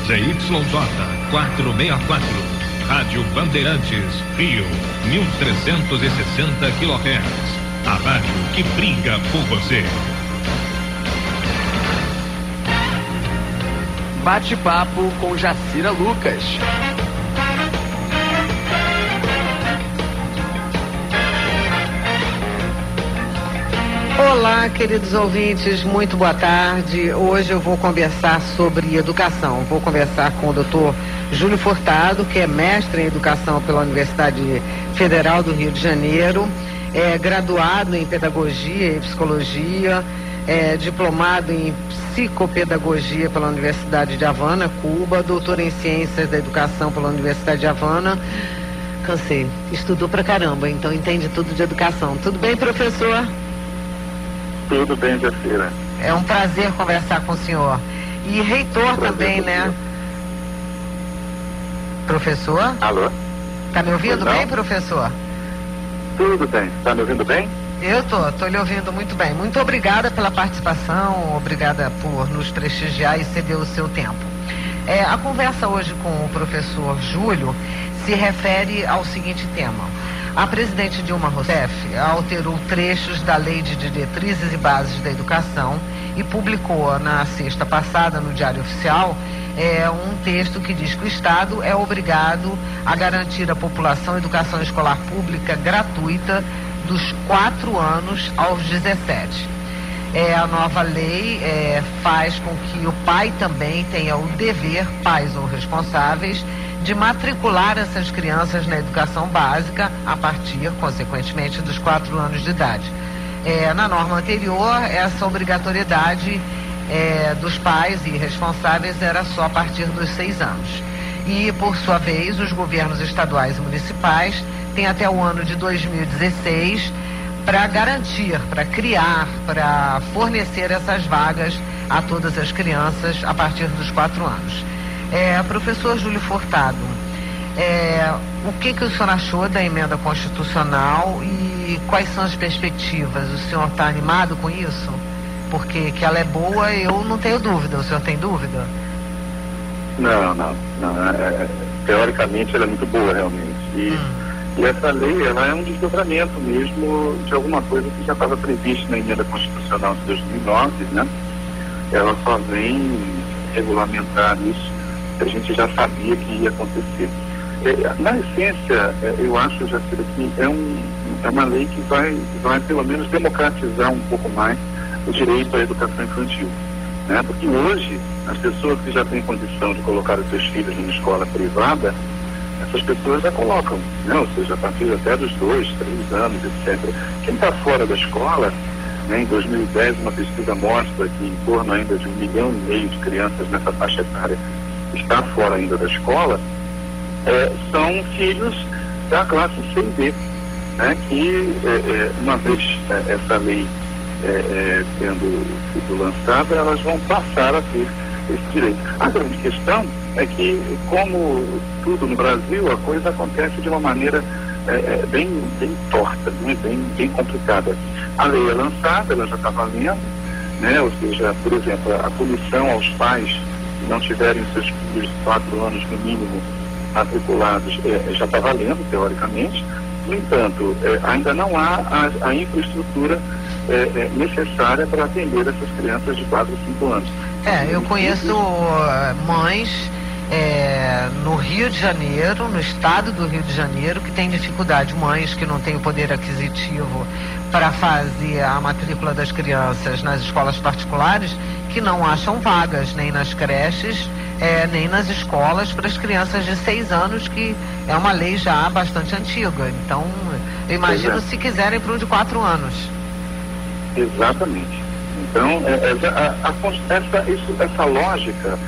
ZYJ 464, Rádio Bandeirantes, Rio, 1360 kHz. A rádio que briga por você. Bate-papo com Jacira Lucas. Olá, queridos ouvintes, muito boa tarde. Hoje eu vou conversar sobre educação. Vou conversar com o Dr. Júlio Furtado, que é mestre em educação pela Universidade Federal do Rio de Janeiro, é graduado em pedagogia e psicologia, é diplomado em psicopedagogia pela Universidade de Havana, Cuba, doutor em ciências da educação pela Universidade de Havana. Cansei, estudou pra caramba, então entende tudo de educação. Tudo bem, professor? Tudo bem, Jacira. É um prazer conversar com o senhor. E reitor também, né? Professor? Alô? Tá me ouvindo bem, professor? Tudo bem. Tá me ouvindo bem? Eu tô lhe ouvindo muito bem. Muito obrigada pela participação, obrigada por nos prestigiar e ceder o seu tempo. A conversa hoje com o professor Júlio se refere ao seguinte tema. A presidente Dilma Rousseff alterou trechos da Lei de Diretrizes e Bases da Educação e publicou na sexta passada no Diário Oficial um texto que diz que o Estado é obrigado a garantir à população educação escolar pública gratuita dos 4 anos aos 17. A nova lei faz com que o pai também tenha o dever, pais ou responsáveis, de matricular essas crianças na educação básica a partir, consequentemente, dos 4 anos de idade. Na norma anterior, essa obrigatoriedade dos pais e responsáveis era só a partir dos 6 anos. E, por sua vez, os governos estaduais e municipais têm até o ano de 2016 para garantir, para criar, para fornecer essas vagas a todas as crianças a partir dos 4 anos. Professor Júlio Furtado, o que o senhor achou da emenda constitucional e quais são as perspectivas? O senhor está animado com isso? Porque que ela é boa, eu não tenho dúvida. O senhor tem dúvida? Não. Teoricamente ela é muito boa, realmente. E essa lei, ela é um desdobramento mesmo de alguma coisa que já estava prevista na emenda constitucional de 2009, né? Ela só vem regulamentar isso que a gente já sabia que ia acontecer. Na essência, eu acho, Jacira, que é uma lei que vai pelo menos democratizar um pouco mais o direito à educação infantil, né? Porque hoje, as pessoas que já têm condição de colocar os seus filhos numa escola privada, essas pessoas já colocam, né? Ou seja, a partir até dos 2, 3 anos, etc. Quem está fora da escola, né, em 2010, uma pesquisa mostra que em torno ainda de 1,5 milhão de crianças nessa faixa etária está fora ainda da escola, são filhos da classe C e D, né, que uma vez essa lei sendo sido lançada, elas vão passar a ter esse direito. A grande questão é que, como tudo no Brasil, a coisa acontece de uma maneira bem torta, né, bem complicada. A lei é lançada, ela já está valendo, né, ou seja, por exemplo, a punição aos pais que não tiverem seus filhos de 4 anos no mínimo matriculados já está valendo, teoricamente. No entanto, ainda não há a infraestrutura necessária para atender essas crianças de 4 ou 5 anos. Eu conheço mães no Rio de Janeiro, no estado do Rio de Janeiro, que têm dificuldade, mães que não têm o poder aquisitivo para fazer a matrícula das crianças nas escolas particulares, que não acham vagas nem nas creches, nem nas escolas para as crianças de 6 anos, que é uma lei já bastante antiga. Então, eu imagino se quiserem para um de 4 anos. Exatamente. Então, essa lógica,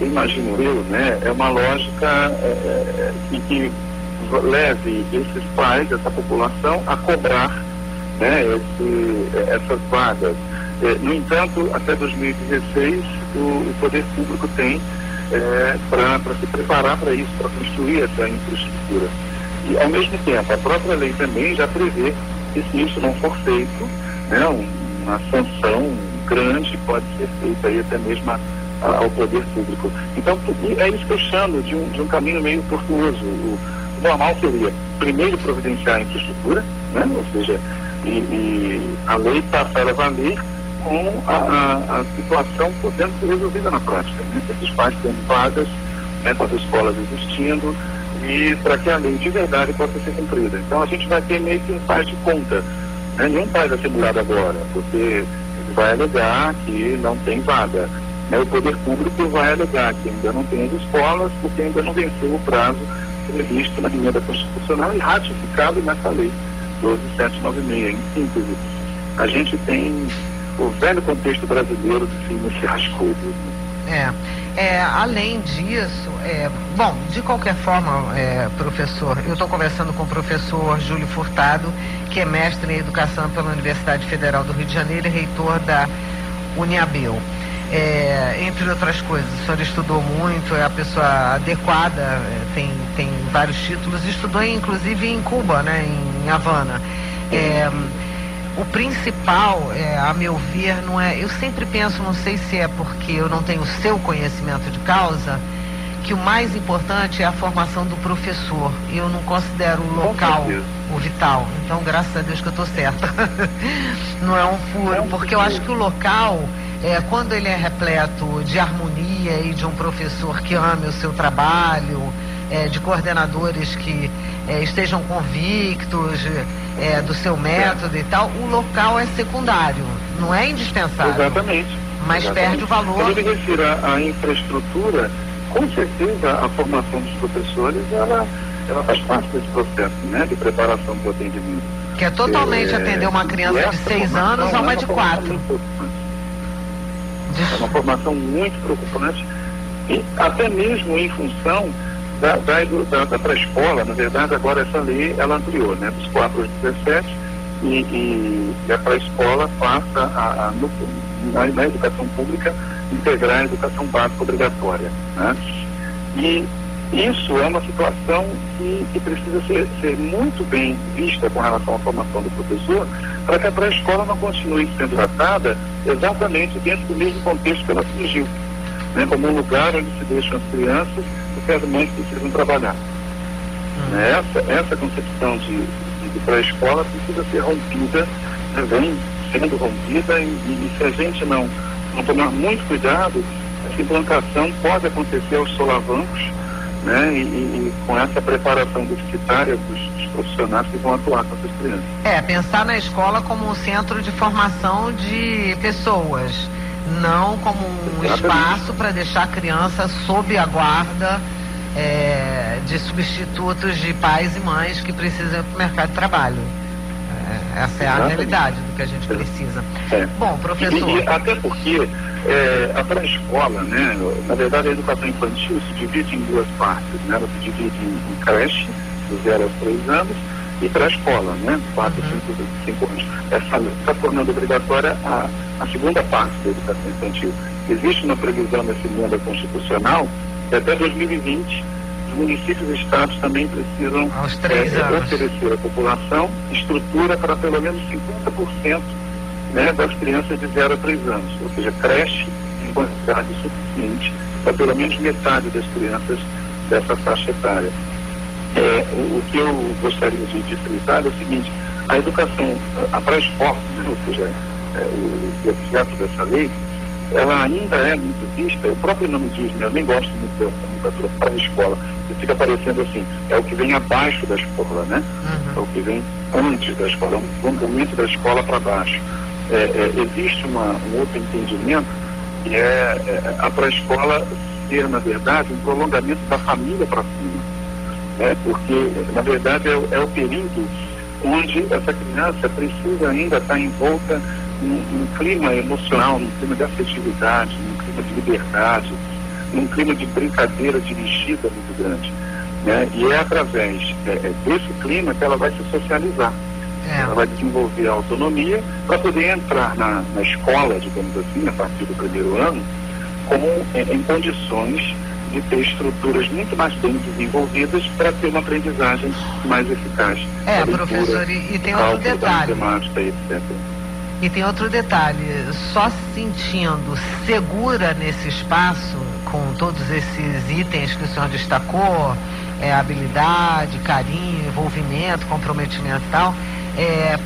imagino eu, né, é uma lógica que leve esses pais, essa população, a cobrar, né, essas vagas. No entanto, até 2016, o poder público tem para se preparar para isso, para construir essa infraestrutura. E, ao mesmo tempo, a própria lei também já prevê que, se isso não for feito, né, uma sanção grande pode ser feita aí até mesmo ao poder público. Então, é isso que eu chamo de um caminho meio tortuoso. O normal seria, primeiro, providenciar a infraestrutura, né? Ou seja, e a lei passar a valer com a situação podendo ser resolvida na prática, né? Esses pais tendo vagas, né, com as escolas existindo, e para que a lei de verdade possa ser cumprida. Então a gente vai ter meio que um faz de conta, né? Nenhum pai vai ser mudado agora, porque ele vai alegar que não tem vaga, né? O poder público vai alegar que ainda não tem as escolas, porque ainda não venceu o prazo previsto na emenda constitucional e ratificado nessa lei 12.796. Em síntese, a gente tem o velho contexto brasileiro de se iniciar as coisas, né? Além disso, bom, de qualquer forma, professor, eu estou conversando com o professor Júlio Furtado, que é mestre em educação pela Universidade Federal do Rio de Janeiro e reitor da Uniabel. Entre outras coisas, o senhor estudou muito, é a pessoa adequada, tem vários títulos, estudou inclusive em Cuba, né, em Havana. O principal, a meu ver, não é... Eu sempre penso, não sei se é porque eu não tenho o seu conhecimento de causa, que o mais importante é a formação do professor. Eu não considero o local o vital. Então, graças a Deus que eu estou certa. Não é um furo, porque eu acho que o local, quando ele é repleto de harmonia e de um professor que ame o seu trabalho, de coordenadores que estejam convictos do seu método e tal, o local é secundário, não é indispensável. Exatamente. Mas perde o valor. Quando eu me refiro à infraestrutura, com certeza a formação dos professores, ela faz parte desse processo, né, de preparação para o atendimento. Que é totalmente atender uma criança de 6 anos a uma de 4. É uma formação muito preocupante, e até mesmo em função da pré-escola. Na verdade, agora essa lei, ela ampliou, né, dos 4 aos 17, e a pré-escola passa na educação pública, integrar a educação básica obrigatória, né? E isso é uma situação que precisa ser muito bem vista com relação à formação do professor, para que a pré-escola não continue sendo tratada exatamente dentro do mesmo contexto que ela surgiu, né, como um lugar onde se deixam as crianças porque as mães precisam trabalhar. Essa concepção de pré-escola precisa ser rompida, né, vem sendo rompida, e se a gente não tomar muito cuidado, essa implantação pode acontecer aos solavancos, né, e com essa preparação deficitária dos profissionais que vão atuar com essas crianças. Pensar na escola como um centro de formação de pessoas, não como um espaço para deixar a criança sob a guarda de substitutos de pais e mães que precisam ir para o mercado de trabalho. Essa é a realidade do que a gente precisa. Bom, professor... E até porque a pré-escola, né, na verdade a educação infantil se divide em 2 partes, né? Ela se divide em creche, de 0 aos 3 anos, e pré-escola, né, 4, 5 anos. Essa está tornando obrigatória a segunda parte da educação infantil. Existe uma previsão nessa emenda constitucional que até 2020 os municípios e estados também precisam oferecer à população estrutura para pelo menos 50%, né, das crianças de 0 a 3 anos, ou seja, creche em quantidade suficiente para pelo menos metade das crianças dessa faixa etária. O que eu gostaria de frisar é o seguinte: a educação, a pré-escola, né, ou seja, o objeto dessa lei, ela ainda é muito vista, o próprio nome diz, né, eu nem gosto muito da nomenclatura pré-escola, que fica parecendo assim, é o que vem abaixo da escola, né? É o que vem antes da escola, é um complemento da escola para baixo. Existe um outro entendimento, que é a pré-escola ser, na verdade, um prolongamento da família para cima, porque, na verdade, é o período onde essa criança precisa ainda estar envolta num clima emocional, num clima de afetividade, num clima de liberdade, num clima de brincadeira dirigida muito grande, né? E é através desse clima que ela vai se socializar. Ela vai desenvolver a autonomia para poder entrar na escola, digamos assim, a partir do 1º ano, em condições de ter estruturas muito mais bem desenvolvidas para ter uma aprendizagem mais eficaz. Professor, e tem outro detalhe. Matemática, etc. E tem outro detalhe, só se sentindo segura nesse espaço, com todos esses itens que o senhor destacou, habilidade, carinho, envolvimento, comprometimento e tal,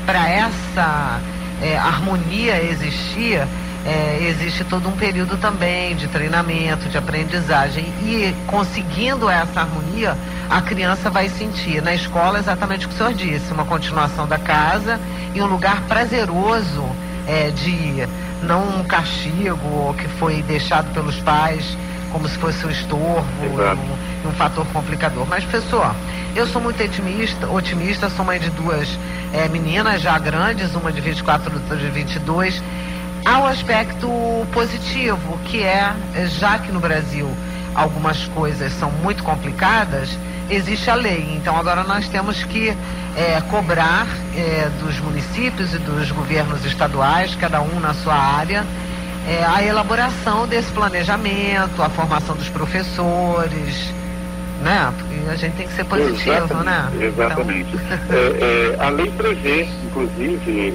para essa harmonia existir, existe todo um período também de treinamento, de aprendizagem, e conseguindo essa harmonia, a criança vai sentir na escola exatamente o que o senhor disse, uma continuação da casa e um lugar prazeroso de não um castigo que foi deixado pelos pais como se fosse um estorvo, um fator complicador. Mas, professor, eu sou muito otimista, sou mãe de duas meninas já grandes, uma de 24 e outra de 22. Há um aspecto positivo, que já que no Brasil algumas coisas são muito complicadas, existe a lei. Então agora nós temos que cobrar dos municípios e dos governos estaduais, cada um na sua área, a elaboração desse planejamento, a formação dos professores, né? Porque a gente tem que ser positivo, né? Exatamente. Então... a lei prevê, inclusive,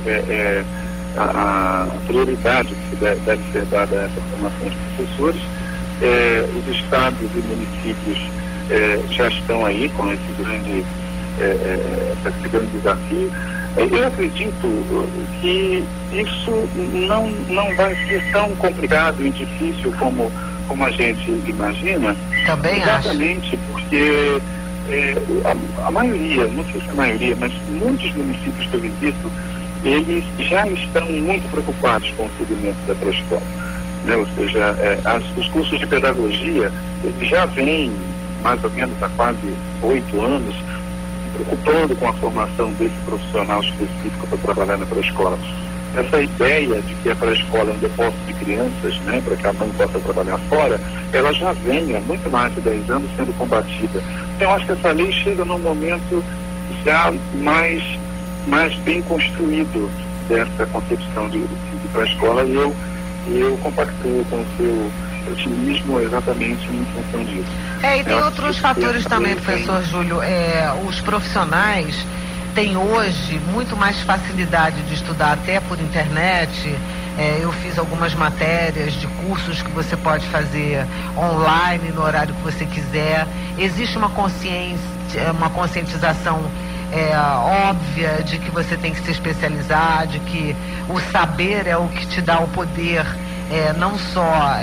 a prioridade que deve ser dada a essa formação de professores. Os estados e municípios já estão aí com esse grande desafio. Eu acredito que isso não vai ser tão complicado e difícil como a gente imagina. Também exatamente acho. Porque a maioria, não sei se a maioria, mas muitos municípios que eu visito, eles já estão muito preocupados com o segmento da pré-escola. Né? Ou seja, os cursos de pedagogia, eles já vêm mais ou menos há quase 8 anos preocupando com a formação desse profissional específico para trabalhar na pré-escola. Essa ideia de que a pré-escola é um depósito de crianças, né, para que a mãe possa trabalhar fora, ela já vem há muito mais de 10 anos sendo combatida. Então, eu acho que essa lei chega num momento já mais bem construído dessa concepção de pré-escola, e eu compactuo com o seu otimismo exatamente em função disso. E tem outros fatores também, professor Júlio. Os profissionais têm hoje muito mais facilidade de estudar até por internet. Eu fiz algumas matérias de cursos que você pode fazer online no horário que você quiser. Existe uma conscientização óbvia de que você tem que se especializar, de que o saber é o que te dá o poder, não só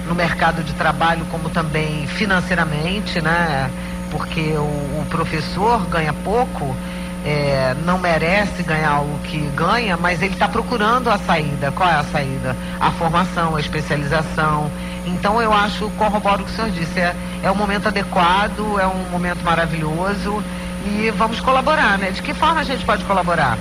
no mercado de trabalho, como também financeiramente, né? Porque o professor ganha pouco, não merece ganhar o que ganha, mas ele está procurando a saída. Qual é a saída? A formação, a especialização. Então eu corroboro o que o senhor disse, é um momento adequado, é um momento maravilhoso, e vamos colaborar, né? De que forma a gente pode colaborar?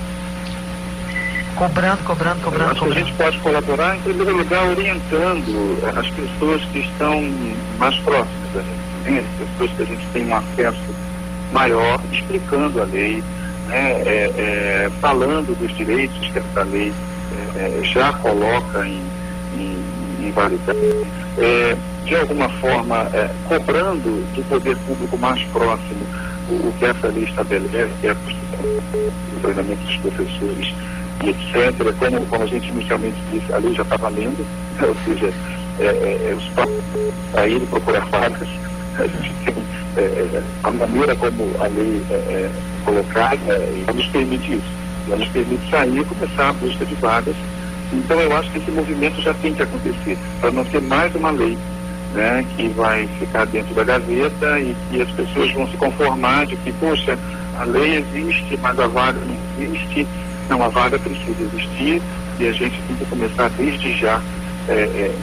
Cobrando. A gente pode colaborar, em primeiro lugar, orientando as pessoas que estão mais próximas da gente, né? As pessoas que a gente tem um acesso maior, explicando a lei, né? Falando dos direitos que essa lei já coloca em validade, de alguma forma cobrando do poder público mais próximo o que essa lei estabelece, que é o treinamento dos professores, e etc. Como a gente inicialmente disse, a lei já está valendo, ou seja, os próprios a ele procurar vagas. A gente tem a maneira como a lei é colocada, ela nos permite isso. Ela nos permite sair e começar a busca de vagas. Então eu acho que esse movimento já tem que acontecer, para não ser mais uma lei, né, que vai ficar dentro da gaveta e que as pessoas vão se conformar de que, poxa, a lei existe, mas a vaga não existe. Não, a vaga precisa existir, e a gente tem que começar desde já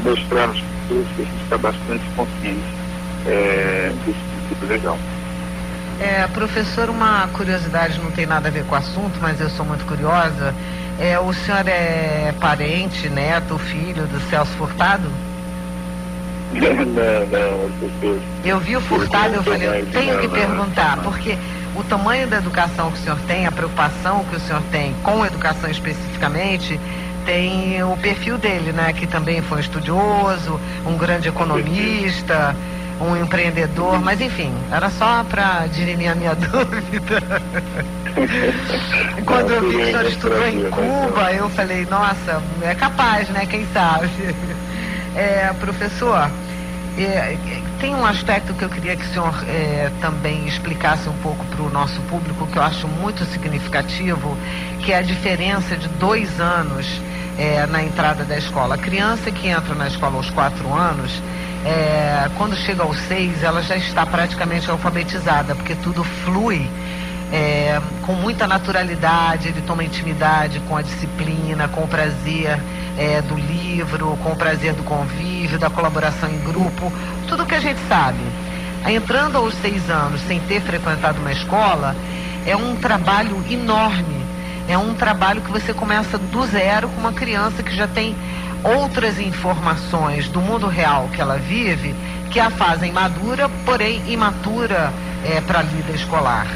mostrar às pessoas que a gente está bastante consciente desse tipo legal. Professor, uma curiosidade, não tem nada a ver com o assunto, mas eu sou muito curiosa. O senhor é parente, neto, filho do Celso Furtado? Não. Eu vi o Furtado e eu falei, eu tenho que perguntar, porque o tamanho da educação que o senhor tem, a preocupação que o senhor tem com a educação especificamente, tem o perfil dele, né? Que também foi um estudioso, um grande economista, um empreendedor, mas enfim, era só para dirimir a minha dúvida. Quando eu vi que o senhor estudou em Cuba, eu falei, nossa, é capaz, né? Quem sabe? Professor, tem um aspecto que eu queria que o senhor também explicasse um pouco para o nosso público, que eu acho muito significativo, que é a diferença de 2 anos na entrada da escola. A criança que entra na escola aos 4 anos, quando chega aos 6, ela já está praticamente alfabetizada, porque tudo flui com muita naturalidade, ele toma intimidade com a disciplina, com o prazer do livro, com o prazer do convívio, da colaboração em grupo, tudo que a gente sabe. Entrando aos 6 anos sem ter frequentado uma escola, é um trabalho enorme, é um trabalho que você começa do zero com uma criança que já tem outras informações do mundo real que ela vive, que a fazem madura, porém imatura para a vida escolar.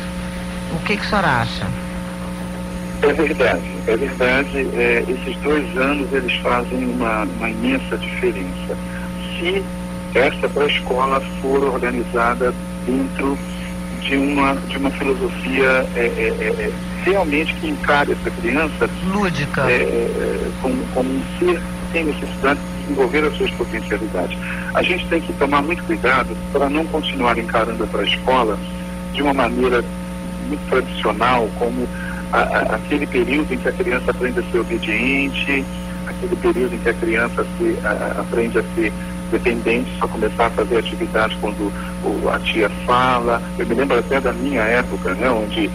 O que o senhor acha? É verdade. Esses 2 anos eles fazem uma imensa diferença. Se essa pré-escola for organizada dentro de uma filosofia realmente que encare essa criança lúdica, como um ser que tem necessidade de desenvolver as suas potencialidades. A gente tem que tomar muito cuidado para não continuar encarando a pré-escola de uma maneira muito tradicional, como aquele período em que a criança aprende a ser obediente, aquele período em que a criança aprende a ser dependente, só começar a fazer atividade quando a tia fala. Eu me lembro até da minha época, né, onde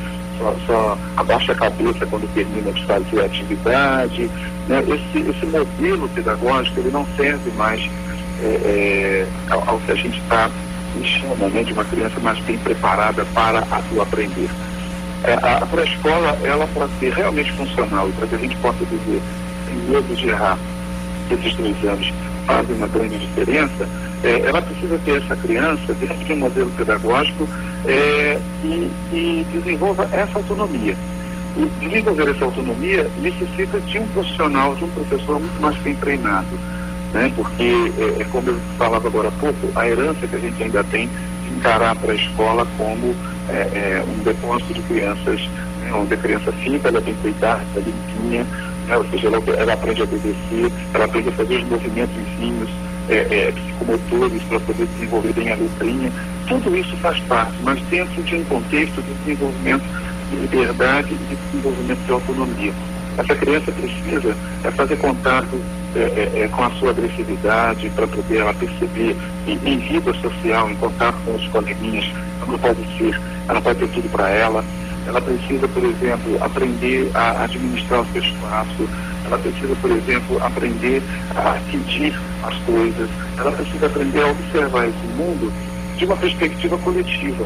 só abaixa a cabeça quando termina de fazer a atividade, né? Esse modelo pedagógico ele não serve mais ao que a gente está chama, né, de uma criança mais bem preparada para o aprender. A pré-escola, ela para ser realmente funcional e para que a gente possa dizer, sem medo de errar, que esses 2 anos fazem uma grande diferença, ela precisa ter essa criança dentro de um modelo pedagógico que desenvolva essa autonomia. E desenvolver essa autonomia necessita de um profissional, de um professor muito mais bem treinado, né? Porque, como eu falava agora há pouco, a herança que a gente ainda tem de encarar para a escola como um depósito de crianças, né? Onde a criança fica, ela tem que cuidar, ela limpinha, né? Ou seja, ela aprende a obedecer, ela aprende a fazer os movimentos finos, psicomotores para poder desenvolver bem a letrinha. Tudo isso faz parte, mas dentro de um contexto de desenvolvimento de liberdade e de desenvolvimento de autonomia. Essa criança precisa fazer contato com a sua agressividade para poder ela perceber em vida social, em contato com os coleguinhas, ela não pode ter tudo para ela. Ela precisa, por exemplo, aprender a administrar o seu espaço. Ela precisa, por exemplo, aprender a sentir as coisas. Ela precisa aprender a observar esse mundo de uma perspectiva coletiva.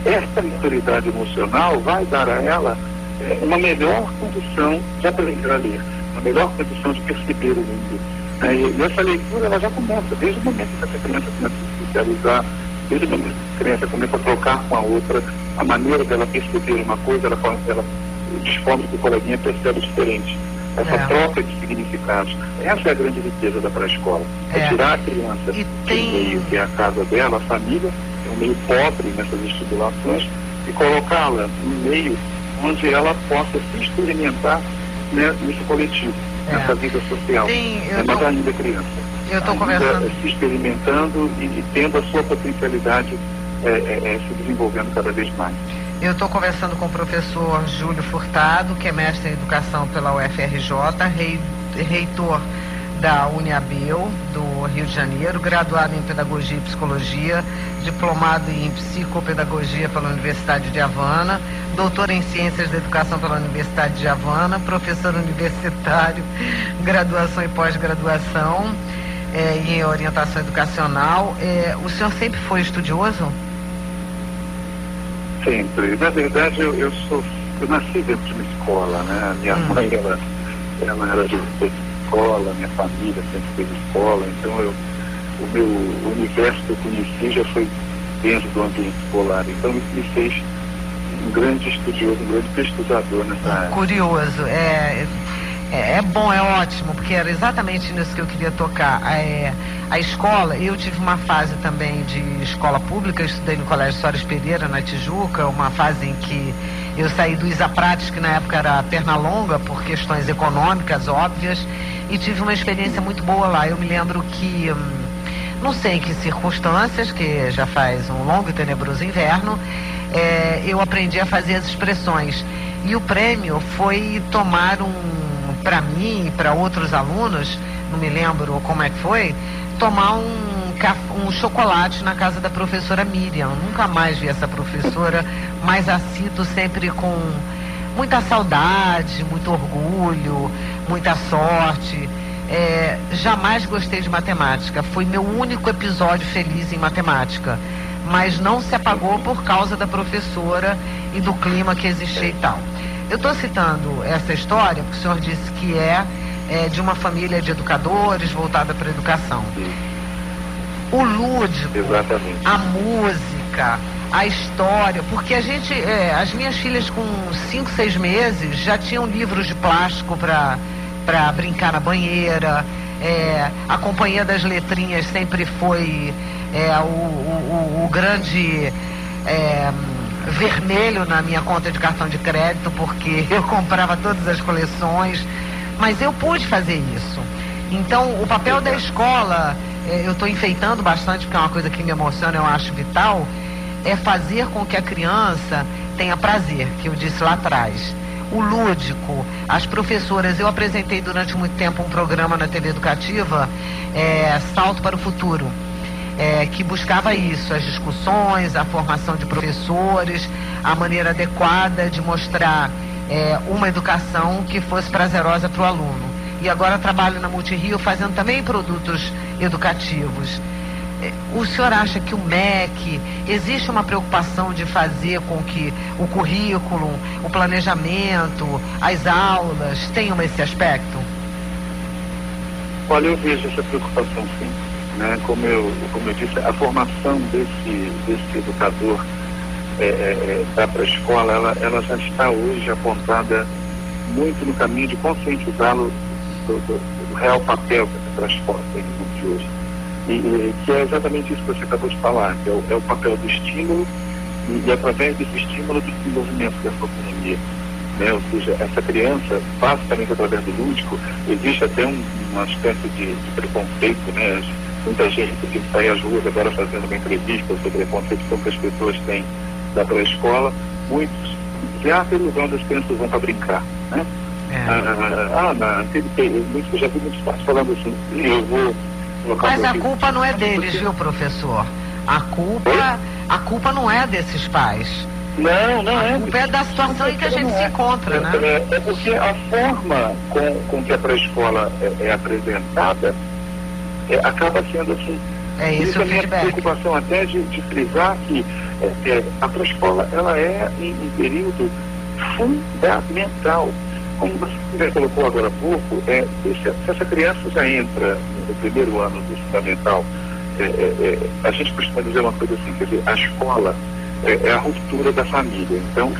Essa maturidade emocional vai dar a ela uma melhor condição de aprender a ler, uma melhor condição de perceber o mundo. E essa leitura ela já começa desde o momento que essa criança começa a se socializar, desde o momento que a criança começa a trocar com a outra, a maneira dela perceber uma coisa, ela descobre que o coleguinha percebe diferente. Essa troca de significados. Essa é a grande riqueza da pré-escola. Tirar a criança do meio que é a casa dela, a família, é um meio pobre nessas estimulações, e colocá-la no meio onde ela possa se experimentar, né, nesse coletivo, nessa vida social. Mas ainda criança. Eu estou conversando. Se experimentando e tendo a sua potencialidade se desenvolvendo cada vez mais. Eu estou conversando com o professor Júlio Furtado, que é mestre em educação pela UFRJ, reitor da Uniabel, do Rio de Janeiro, graduado em Pedagogia e Psicologia, diplomado em Psicopedagogia pela Universidade de Havana, doutor em Ciências da Educação pela Universidade de Havana, professor universitário, graduação e pós-graduação em orientação educacional. O senhor sempre foi estudioso? Sempre. Na verdade, eu nasci dentro de uma escola, né? Minha mãe, ela era de escola, minha família sempre fez escola, então o meu universo que eu conheci já foi dentro do ambiente escolar. Então isso me fez um grande estudioso, um grande pesquisador nessa área. Curioso. É bom, é ótimo, porque era exatamente nisso que eu queria tocar. A escola, eu tive uma fase também de escola pública, eu estudei no Colégio Soares Pereira, na Tijuca, uma fase em que eu saí do Isa Prates, que na época era Pernalonga, por questões econômicas óbvias, e tive uma experiência muito boa lá. Eu me lembro que, não sei em que circunstâncias, que já faz um longo e tenebroso inverno, eu aprendi a fazer as expressões. E o prêmio foi tomar para mim e para outros alunos, não me lembro como é que foi, tomar um chocolate na casa da professora Miriam. Nunca mais vi essa professora, mas a cito sempre com muita saudade, muito orgulho, muita sorte. Jamais gostei de matemática, foi meu único episódio feliz em matemática, mas não se apagou por causa da professora e do clima que existia e tal. Eu estou citando essa história porque o senhor disse que é de uma família de educadores voltada para a educação. O lúdico, exatamente, a música, a história, porque as minhas filhas com 5, 6 meses já tinham livros de plástico para brincar na banheira, a Companhia das Letrinhas sempre foi o grande vermelho na minha conta de cartão de crédito, porque eu comprava todas as coleções, mas eu pude fazer isso. Então, o papel da escola, eu estou enfeitando bastante, porque é uma coisa que me emociona, eu acho vital, é fazer com que a criança tenha prazer, que eu disse lá atrás. O lúdico, as professoras, eu apresentei durante muito tempo um programa na TV Educativa, Salto para o Futuro, que buscava isso, as discussões, a formação de professores, a maneira adequada de mostrar uma educação que fosse prazerosa para o aluno. E agora trabalho na Multirio fazendo também produtos educativos. O senhor acha que o MEC, existe uma preocupação de fazer com que o currículo, o planejamento, as aulas tenham esse aspecto? Olha, eu vejo essa preocupação sim. Né? Como eu disse, a formação desse educador para a escola, ela já está hoje apontada muito no caminho de conscientizá-lo do real papel que a escola tem no mundo de hoje. E que é exatamente isso que você acabou de falar, que é o papel do estímulo e através desse estímulo do desenvolvimento dessa autonomia. Né? Ou seja, essa criança, basicamente através do lúdico, existe até uma espécie de preconceito, né? Muita gente que sai às ruas agora fazendo uma entrevista sobre a concepção que as pessoas têm da pré-escola. Muitos dizem, aquele lugar onde as crianças vão para brincar, né? Eu já vi muitos pais falando assim, eu vou... Mas a culpa não é deles, viu, professor? A culpa não é desses pais. Não a culpa é da situação em que a gente se encontra, né? É porque a forma com que a pré-escola é apresentada acaba sendo assim. Isso é a minha preocupação até de frisar que a pré-escola ela é um período fundamental. Como você colocou agora há pouco, se essa criança já entra no primeiro ano do fundamental, a gente costuma dizer uma coisa assim, quer dizer, a escola é a ruptura da família. Então,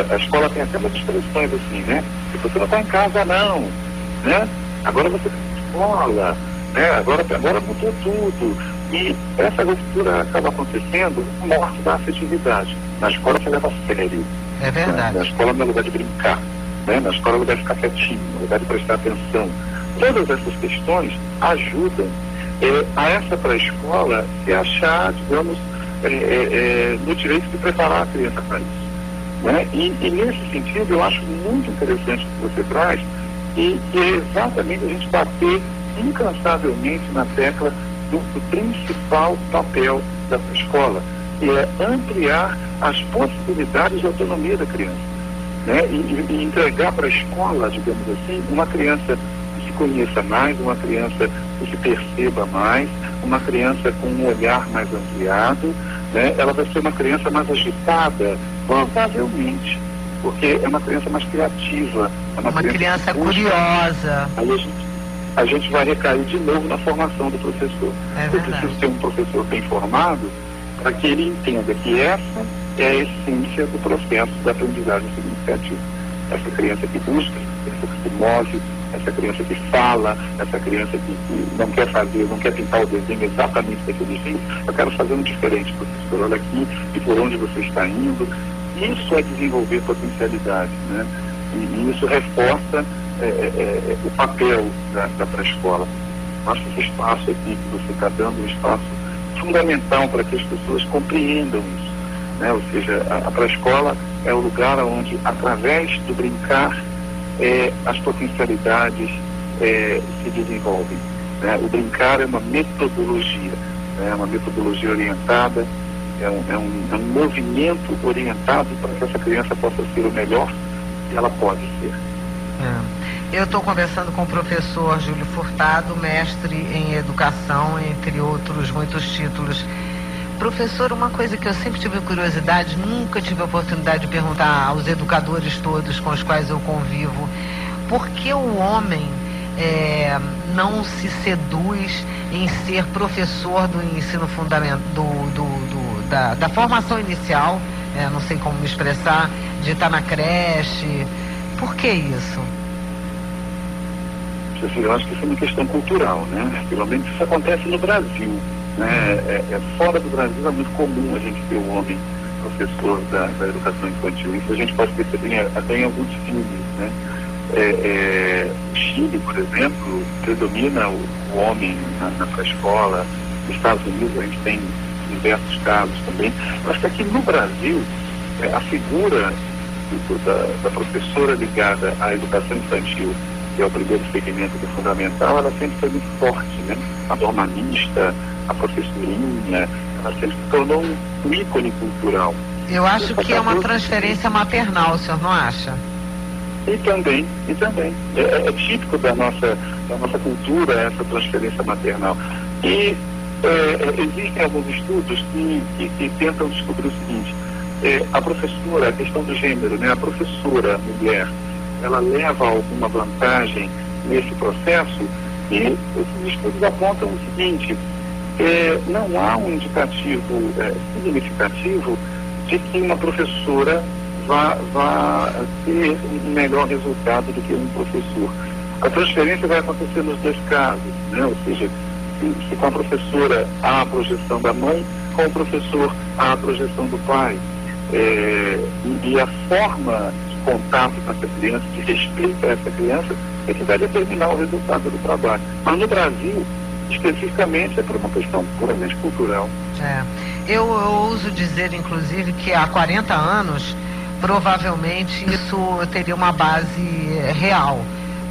a escola tem até umas expressões assim, né? Se você não está em casa, não, né? Agora você está na escola, né? Agora mudou tudo. E essa ruptura acaba acontecendo com a morte da afetividade. Na escola você leva a sério. É verdade. Na escola não é lugar de brincar. Né? Na escola é lugar de ficar quietinho, é lugar de prestar atenção. Todas essas questões ajudam a essa pré-escola se achar, digamos, no direito de preparar a criança para isso. Né? E nesse sentido eu acho muito interessante o que você traz e é exatamente a gente bater incansavelmente na tecla do principal papel da pré-escola, que é ampliar as possibilidades de autonomia da criança. Né? E entregar para a escola, digamos assim, uma criança que se conheça mais, uma criança que se perceba mais, uma criança com um olhar mais ampliado, né? Ela vai ser uma criança mais agitada, provavelmente, porque é uma criança mais criativa. É uma criança curiosa. Aí a gente vai recair de novo na formação do professor. Eu preciso ter um professor bem formado para que ele entenda que essa é a essência do processo da aprendizagem significativa. Essa criança que busca criança que se move, essa criança que fala, essa criança que não quer fazer, não quer pintar o desenho exatamente daquele jeito. Eu quero fazer um diferente, professor, olha aqui, e por onde você está indo. Isso é desenvolver potencialidade, né? E isso reforça o papel da pré-escola. Acho que esse espaço aqui que você está dando é um espaço fundamental para que as pessoas compreendam isso, né? Ou seja, a pré-escola é o lugar onde, através do brincar, as potencialidades se desenvolvem, né? O brincar é uma metodologia, né? Uma metodologia orientada, é um movimento orientado para que essa criança possa ser o melhor que ela pode ser. Eu estou conversando com o professor Júlio Furtado, mestre em educação, entre outros muitos títulos. Professor, uma coisa que eu sempre tive curiosidade, nunca tive a oportunidade de perguntar aos educadores todos com os quais eu convivo, por que o homem não se seduz em ser professor do ensino fundamental, da formação inicial, não sei como me expressar, de estar na creche? Por que isso? Eu acho que isso é uma questão cultural, né? Pelo menos isso acontece no Brasil, né? Fora do Brasil é muito comum a gente ter um homem professor da educação infantil. Isso a gente pode perceber até em alguns filmes, né? O Chile, por exemplo, predomina o homem na pré-escola. Nos Estados Unidos a gente tem diversos casos também. Mas que aqui no Brasil, a figura da professora ligada à educação infantil, que é o primeiro segmento do fundamental, ela sempre foi muito forte, né? A normalista, a professorinha, ela sempre se tornou um ícone cultural. Eu acho que é uma transferência maternal, o senhor não acha? E também. É típico da nossa cultura essa transferência maternal. E existem alguns estudos que tentam descobrir o seguinte: a professora, a questão do gênero, né? A professora mulher, ela leva alguma vantagem nesse processo, e esses estudos apontam o seguinte: não há um indicativo significativo de que uma professora vá ter um melhor resultado do que um professor. A transferência vai acontecer nos dois casos, né? Ou seja, se com a professora há a projeção da mãe, com o professor há a projeção do pai. E a forma de contato com essa criança, de respeito a essa criança, é que vai determinar o resultado do trabalho. Mas no Brasil, especificamente, é por uma questão puramente cultural. Eu ouso dizer, inclusive, que há 40 anos, provavelmente isso teria uma base real,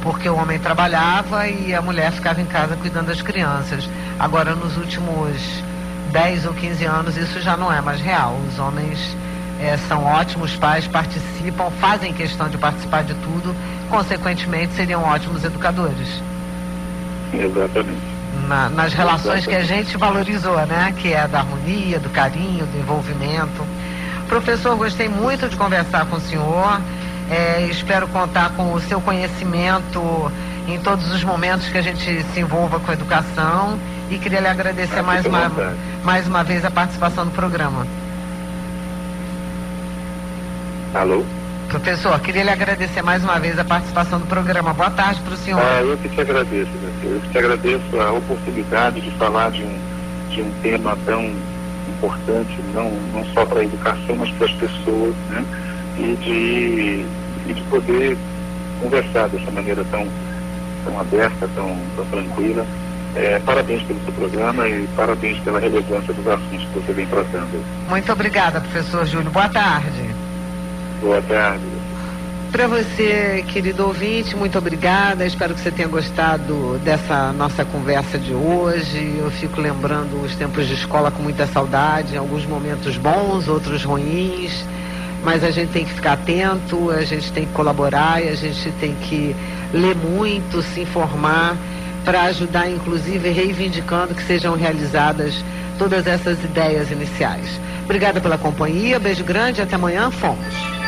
porque o homem trabalhava e a mulher ficava em casa cuidando das crianças. Agora, nos últimos 10 ou 15 anos, isso já não é mais real. Os homens são ótimos pais, participam, fazem questão de participar de tudo, consequentemente seriam ótimos educadores. Exatamente. Nas relações que a gente valorizou, né? Que é a da harmonia, do carinho, do envolvimento. Professor, gostei muito de conversar com o senhor. Espero contar com o seu conhecimento em todos os momentos que a gente se envolva com a educação, e queria lhe agradecer mais uma vez a participação no programa. Alô? Professor, queria lhe agradecer mais uma vez a participação do programa. Boa tarde para o senhor. Eu que te agradeço, meu filho. Eu que te agradeço a oportunidade de falar de um tema tão importante, não só para a educação, mas para as pessoas, né? E de poder conversar dessa maneira tão aberta, tão tranquila. Parabéns pelo seu programa e parabéns pela relevância dos assuntos que você vem tratando. Muito obrigada, professor Júlio. Boa tarde. Boa tarde. Para você, querido ouvinte, muito obrigada. Espero que você tenha gostado dessa nossa conversa de hoje. Eu fico lembrando os tempos de escola com muita saudade, alguns momentos bons, outros ruins, mas a gente tem que ficar atento, a gente tem que colaborar e a gente tem que ler muito, se informar, para ajudar, inclusive, reivindicando que sejam realizadas todas essas ideias iniciais. Obrigada pela companhia, beijo grande, até amanhã, fomos.